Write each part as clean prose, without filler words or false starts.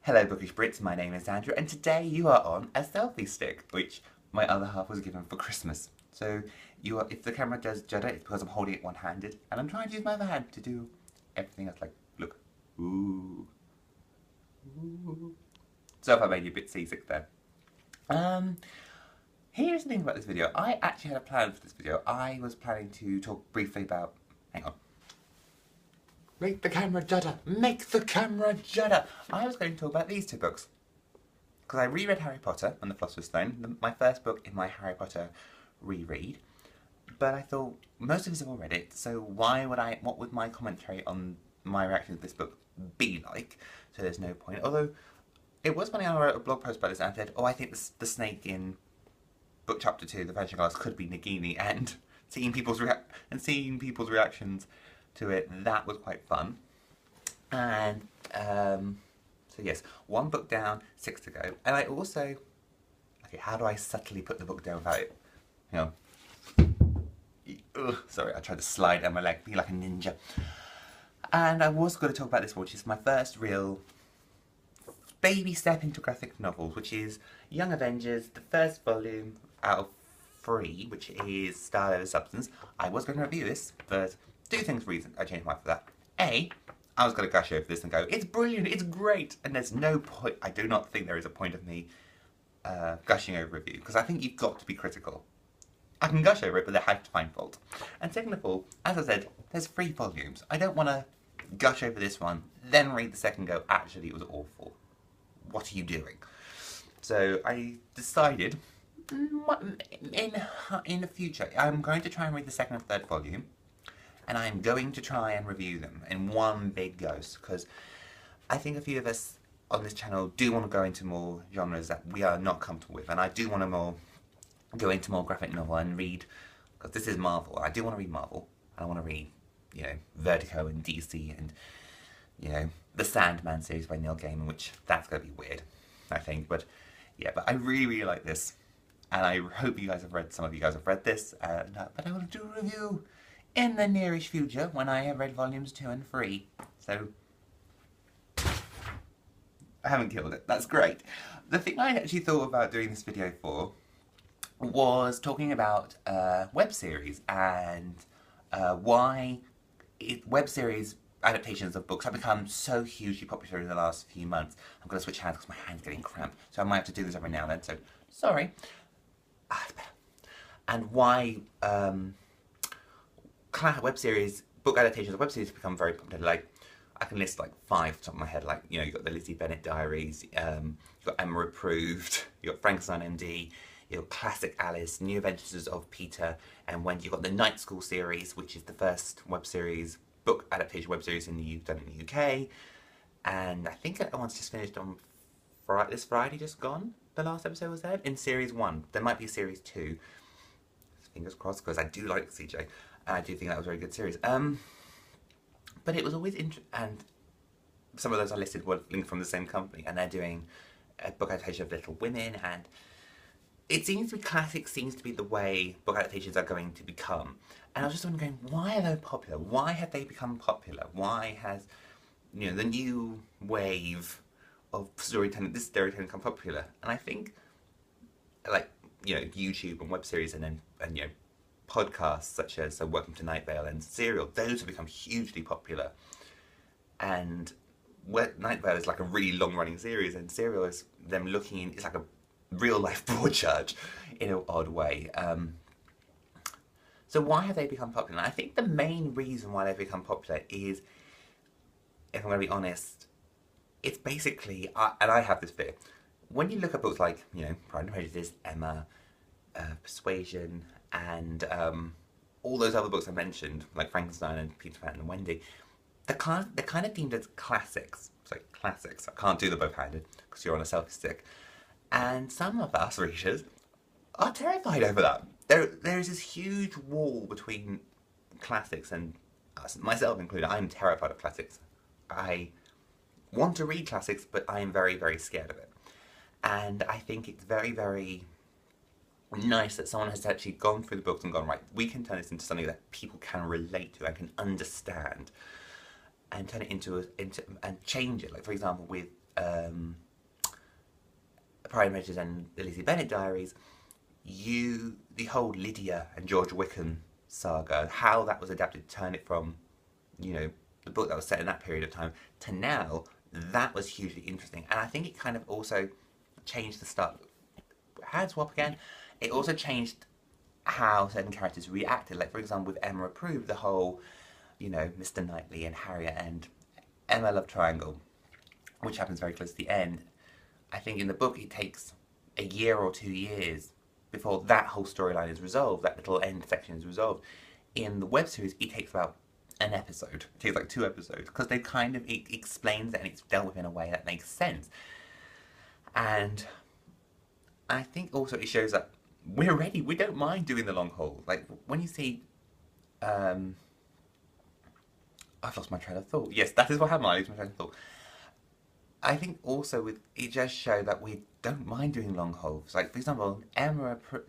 Hello Bookish Brits, my name is Andrew and today you are on a selfie stick, which my other half was given for Christmas. So if the camera does judder, it's because I'm holding it one-handed and I'm trying to use my other hand to do everything else, like, look, ooh, ooh. So if I made you a bit seasick there. Here's the thing about this video. I actually had a plan for this video. I was planning to talk briefly about, hang on. Make the camera judder! Make the camera judder! I was going to talk about these two books. Because I reread Harry Potter and the Philosopher's Stone, my first book in my Harry Potter reread. But I thought, most of us have all read it, so what would my commentary on my reaction to this book be like? So there's no point. Although, it was funny, I wrote a blog post about this and I said, oh, I think the snake in book chapter 2, The Vanishing Glass, could be Nagini, and seeing people's reactions to it, that was quite fun. And so yes, one book down, 6 to go. And I also, okay, how do I subtly put the book down without it? Hang on. Ugh, sorry, I tried to slide down my leg, be like a ninja. And I was going to talk about this one, which is my first real baby step into graphic novels, which is Young Avengers, the first volume out of 3, which is Style Over Substance. I was going to review this, but two things reason I changed my mind for that. A, I was going to gush over this and go, it's brilliant, it's great, and there's no point, I do not think there is a point of me gushing over a review, because I think you've got to be critical. I can gush over it, but I have to find fault. And second of all, as I said, there's 3 volumes. I don't want to gush over this one, then read the second and go, actually it was awful. What are you doing? So I decided, in the future, I'm going to try and read the second and third volume, and I'm going to try and review them in one big go, because I think a few of us on this channel do want to go into more genres that we are not comfortable with, and I do want to go into more graphic novel and read, because this is Marvel, I do want to read Marvel. I want to read, you know, Vertigo and DC and, you know, the Sandman series by Neil Gaiman, which that's going to be weird, I think, but yeah, but I really, really like this, and I hope you guys have read, some of you guys have read this, but I will do a review in the nearish future when I have read volumes 2 and 3, so I haven't killed it, that's great. The thing I actually thought about doing this video for was talking about web series and why web series adaptations of books have become so hugely popular in the last few months. I'm going to switch hands because my hand's getting cramped, so I might have to do this every now and then, so sorry. And why web series, book adaptations of web series have become very popular. Like, I can list like 5 off the top of my head. Like, you know, you've got the Lizzie Bennet Diaries, you've got Emma Approved, you've got Frankenstein MD, you've got Classic Alice, New Adventures of Peter and Wendy. You've got the Night School series, which is the first web series, book adaptation web series done in the UK. And I think that one's just finished on this Friday, just gone. The last episode was aired in series 1. There might be series 2. Fingers crossed, because I do like CJ, and I do think that was a very good series. But it was always interesting, and some of those I listed were linked from the same company, and they're doing a book adaptation of Little Women, and it seems to be classic, seems to be the way book adaptations are going to become. And I was just wondering, why are they popular? Why have they become popular? Why has, you know, the new wave of storytelling, this storytelling become popular? And I think, like, you know, YouTube and web series and you know, podcasts such as Welcome to Night Vale and Serial, those have become hugely popular. And Night Vale is like a really long-running series, and Serial is them looking in, it's like a real-life Broadchurch in an odd way. So why have they become popular? And I think the main reason why they've become popular is, if I'm going to be honest, it's basically, and I have this fear, when you look at books like, you know, Pride and Prejudice, Emma, Persuasion, and all those other books I mentioned, like Frankenstein and Peter Pan and Wendy, they're kind of deemed as classics. So classics. I can't do them both-handed because you're on a selfie stick. And some of us readers are terrified over that. There is this huge wall between classics and us, myself included. I'm terrified of classics. I want to read classics, but I am very, very scared of it. And I think it's very, very nice that someone has actually gone through the books and gone, right, we can turn this into something that people can relate to and can understand, and turn it into and change it. Like, for example, with Pride and Prejudice and the Lizzie Bennet Diaries, the whole Lydia and George Wickham saga, how that was adapted to turn it from, you know, the book that was set in that period of time to now, that was hugely interesting. And I think it kind of also changed the start. Hand swap again. It also changed how certain characters reacted. Like, for example, with Emma Approved, the whole, you know, Mr. Knightley and Harriet and Emma love triangle, which happens very close to the end. I think in the book it takes a year or 2 years before that whole storyline is resolved, that little end section is resolved. In the web series, it takes about an episode. It takes like 2 episodes, because they kind of, it explains it and it's dealt with in a way that makes sense. And I think also it shows that we're ready. We don't mind doing the long haul. Like, when you see... I've lost my train of thought. Yes, that is what happened. I lost my train of thought. I think also it just shows that we don't mind doing long hauls. Like, for example,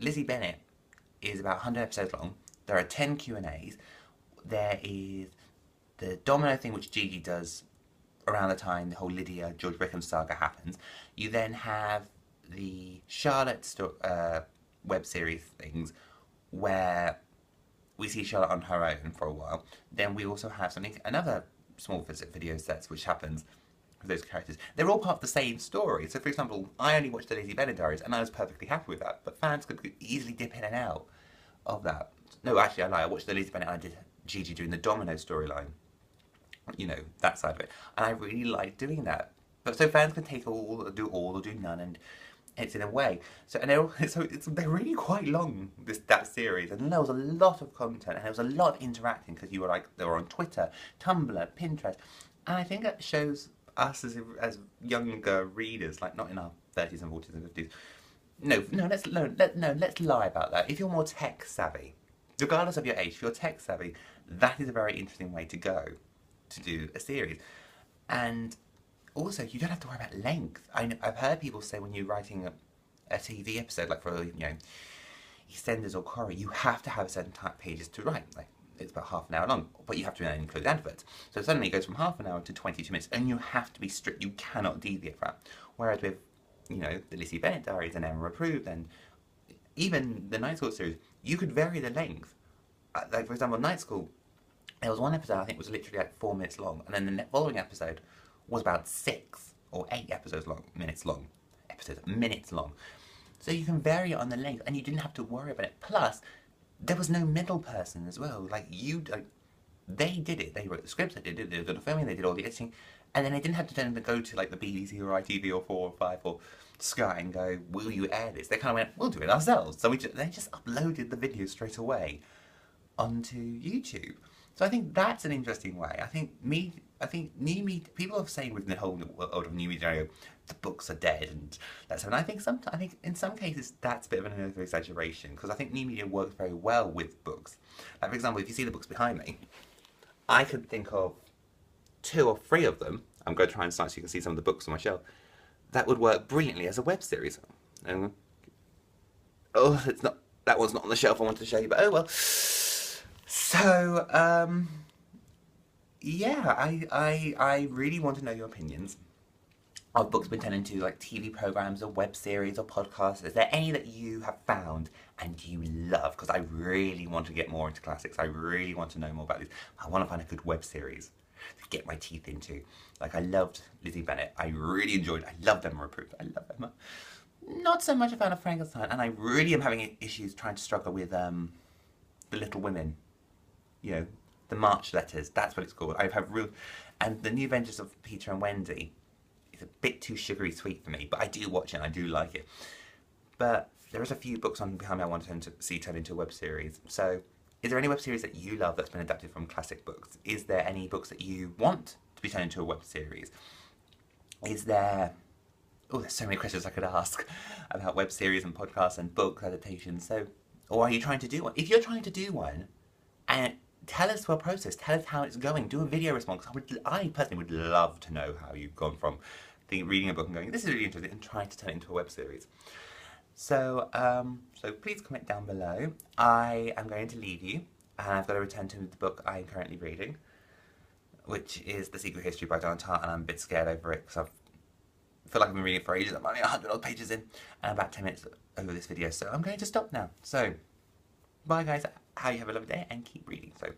Lizzie Bennet is about 100 episodes long. There are 10 Q&As. There is the domino thing which Gigi does around the time the whole Lydia, George Wickham saga happens. You then have the Charlotte web series things where we see Charlotte on her own for a while. Then we also have another small video sets which happens with those characters. They're all part of the same story. So, for example, I only watched the Lizzie Bennet Diaries and I was perfectly happy with that, but fans could easily dip in and out of that. No, actually, I lie. I watched the Lizzie Bennet and I did Gigi doing the domino storyline. You know, that side of it. And I really like doing that. But so fans can take all, do all, or do none, and it's in a way. So, and they're really quite long, that series, and there was a lot of content, and there was a lot of interacting, because they were on Twitter, Tumblr, Pinterest, and I think that shows us as younger readers, like not in our 30s and 40s and 50s. Let's lie about that. If you're more tech savvy, regardless of your age, if you're tech savvy, that is a very interesting way to go to do a series. And also, you don't have to worry about length. I've heard people say when you're writing a TV episode, like for, you know, EastEnders or Corrie, you have to have a certain type of pages to write. Like, it's about half an hour long, but you have to then include adverts. So suddenly it goes from half an hour to 22 minutes, and you have to be strict. You cannot deviate from that. Whereas with, you know, the Lizzie Bennet Diaries and Emma Approved, and even the Night School series, you could vary the length. Like, for example, Night School, there was one episode I think was literally like 4 minutes long, and then the following episode was about 6 or 8 minutes long. So you can vary it on the length, and you didn't have to worry about it. Plus, there was no middle person as well. They did it. They wrote the scripts, they did the filming, they did all the editing, and then they didn't have to then go to like the BBC or ITV or 4 or 5 or Sky and go, will you air this? They kind of went, we'll do it ourselves. So they just uploaded the video straight away onto YouTube. So I think that's an interesting way. I think new media, people are saying with the whole world of new media, the books are dead, and that's. And I think in some cases that's a bit of an over exaggeration, because I think new media works very well with books. Like, for example, if you see the books behind me, I could think of 2 or 3 of them. I'm going to try and start so you can see some of the books on my shelf that would work brilliantly as a web series. Oh, it's not. That one's not on the shelf I wanted to show you, but oh well. So, yeah, I really want to know your opinions of books being turned into like TV programs or web series or podcasts. Is there any that you have found and you love? Because I really want to get more into classics. I really want to know more about these. I want to find a good web series to get my teeth into. Like, I loved Lizzie Bennet. I really enjoyed it. I loved Emma Approved. I love Emma. Not so much a fan of Frankenstein, and I really am having issues trying to struggle with The Little Women. You know, the March Letters, that's what it's called. And the New Adventures of Peter and Wendy is a bit too sugary sweet for me, but I do watch it and I do like it. But there is a few books on behind me I want to see turned into a web series. So, is there any web series that you love that's been adapted from classic books? Is there any books that you want to be turned into a web series? Is there... Oh, there's so many questions I could ask about web series and podcasts and book adaptations. So, or are you trying to do one? If you're trying to do one, and tell us your process, tell us how it's going, do a video response. I personally would love to know how you've gone from reading a book and going, this is really interesting, and trying to turn it into a web series. So, so please comment down below. I am going to leave you, and I've got to return to the book I'm currently reading, which is The Secret History by Don Tartt, and I'm a bit scared over it because feel like I've been reading it for ages. I'm only 100 odd pages in and about 10 minutes over this video, so I'm going to stop now. So, bye guys, how you have a lovely day and keep reading. So.